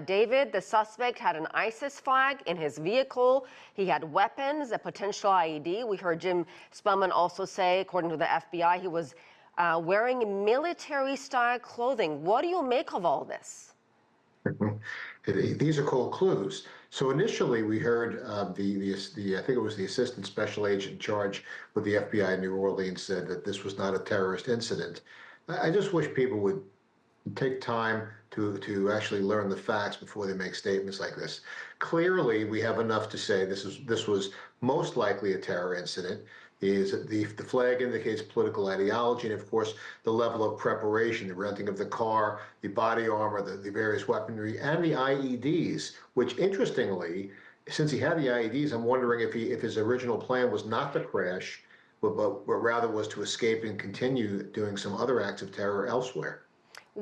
David, the suspect, had an ISIS flag in his vehicle. He had weapons, a potential IED. We heard Jim Spellman also say, according to the FBI, he was wearing military-style clothing. What do you make of all this? These are called clues. So initially, we heard I think it was the assistant special agent in charge with the FBI in New Orleans said that this was not a terrorist incident. I just wish people would take time to actually learn the facts before they make statements like this. Clearly, we have enough to say this was most likely a terror incident. The flag indicates political ideology, and of course, the level of preparation, the renting of the car, the body armor, the various weaponry, and the IEDs, which interestingly, since he had the IEDs, I'm wondering if his original plan was not to crash, but rather was to escape and continue doing some other acts of terror elsewhere.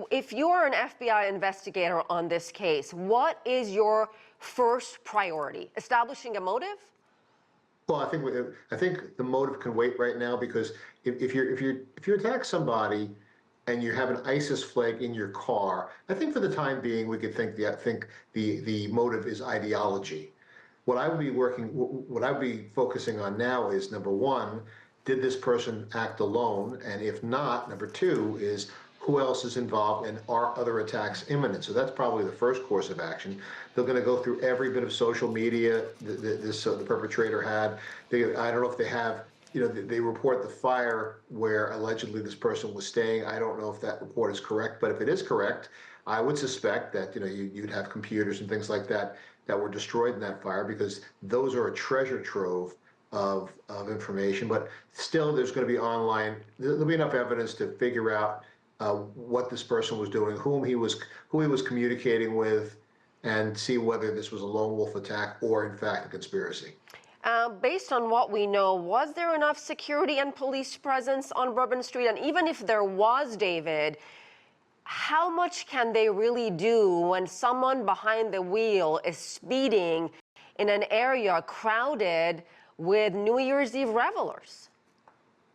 If you're an FBI investigator on this case, what is your first priority? Establishing a motive? Well, I think the motive can wait right now, because if you attack somebody and you have an ISIS flag in your car, I think for the time being we could think the motive is ideology. What I would be focusing on now is, number one, did this person act alone? And if not, number two is, who else is involved, and are other attacks imminent? So that's probably the first course of action. They're going to go through every bit of social media the perpetrator had. I don't know if they have, they report the fire where allegedly this person was staying. I don't know if that report is correct, but if it is correct, I would suspect that you'd have computers and things like that that were destroyed in that fire, because those are a treasure trove of information. But still, there's going to be there'll be enough evidence to figure out what this person was doing, who he was communicating with, and see whether this was a lone wolf attack or in fact a conspiracy. Based on what we know, was there enough security and police presence on Bourbon Street? And even if there was, David, how much can they really do when someone behind the wheel is speeding in an area crowded with New Year's Eve revelers?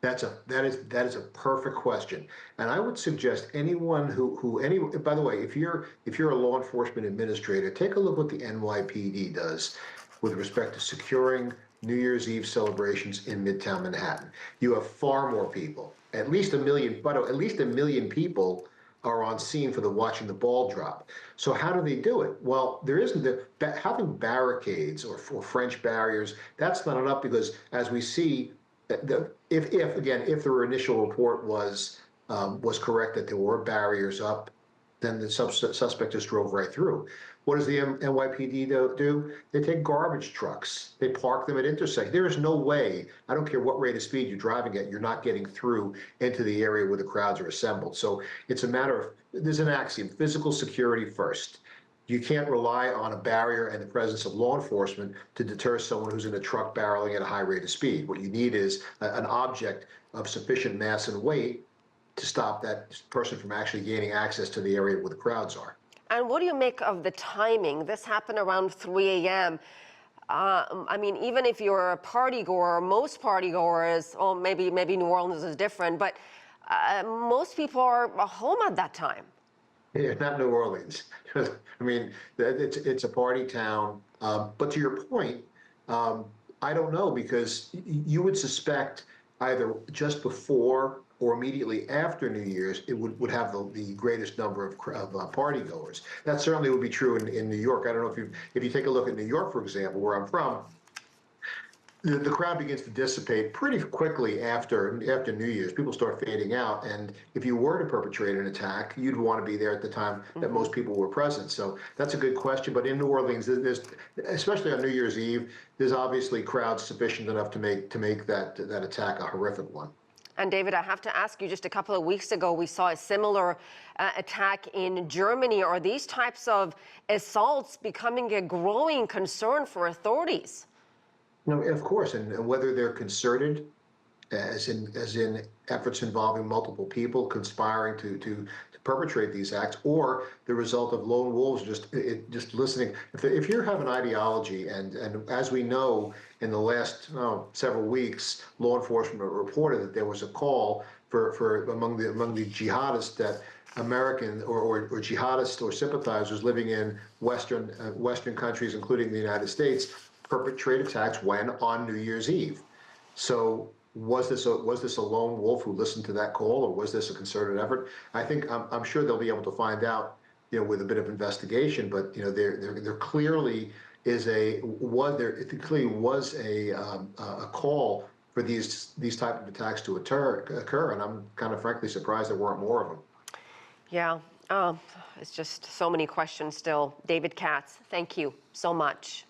That is a perfect question, and I would suggest anyone by the way, if you're a law enforcement administrator, take a look what the NYPD does with respect to securing New Year's Eve celebrations in Midtown Manhattan. You have far more people, at least a million. By the way, at least 1 million people are on scene for watching the ball drop. So how do they do it? Well, there isn't having barricades or French barriers. That's not enough, because as we see, if the initial report was correct that there were barriers up, then the suspect just drove right through. What does the NYPD do? They take garbage trucks. They park them at intersections. There is no way, I don't care what rate of speed you're driving at, you're not getting through into the area where the crowds are assembled. So it's a matter of, there's an axiom, physical security first. You can't rely on a barrier and the presence of law enforcement to deter someone who's in a truck barreling at a high rate of speed. What you need is an object of sufficient mass and weight to stop that person from actually gaining access to the area where the crowds are. And what do you make of the timing? This happened around 3 a.m. I mean, even if you're a party goer, most party goers, or maybe New Orleans is different, but most people are home at that time. Yeah, not New Orleans. I mean, it's a party town. But to your point, I don't know, because you would suspect either just before or immediately after New Year's, it would have the greatest number of party goers. That certainly would be true in New York. I don't know if you take a look at New York, for example, where I'm from, the crowd begins to dissipate pretty quickly after New Year's. People start fading out, and if you were to perpetrate an attack, you'd want to be there at the time that most people were present. So that's a good question. But in New Orleans, there's, especially on New Year's Eve, there's obviously crowds sufficient enough to make that attack a horrific one. And David, I have to ask you, just a couple of weeks ago, we saw a similar attack in Germany. Are these types of assaults becoming a growing concern for authorities? No, of course, and whether they're concerted, as in efforts involving multiple people conspiring to perpetrate these acts, or the result of lone wolves just listening. If you have an ideology, and as we know, in the last several weeks, law enforcement reported that there was a call for among the jihadists that American or jihadists or sympathizers living in Western countries, including the United States, perpetrate attacks when on New Year's Eve. So was this a lone wolf who listened to that call, or was this a concerted effort? I think I'm sure they'll be able to find out, with a bit of investigation. But there clearly is it clearly was a call for these type of attacks to occur, and I'm kind of frankly surprised there weren't more of them. Yeah, it's just so many questions still. David Katz, thank you so much.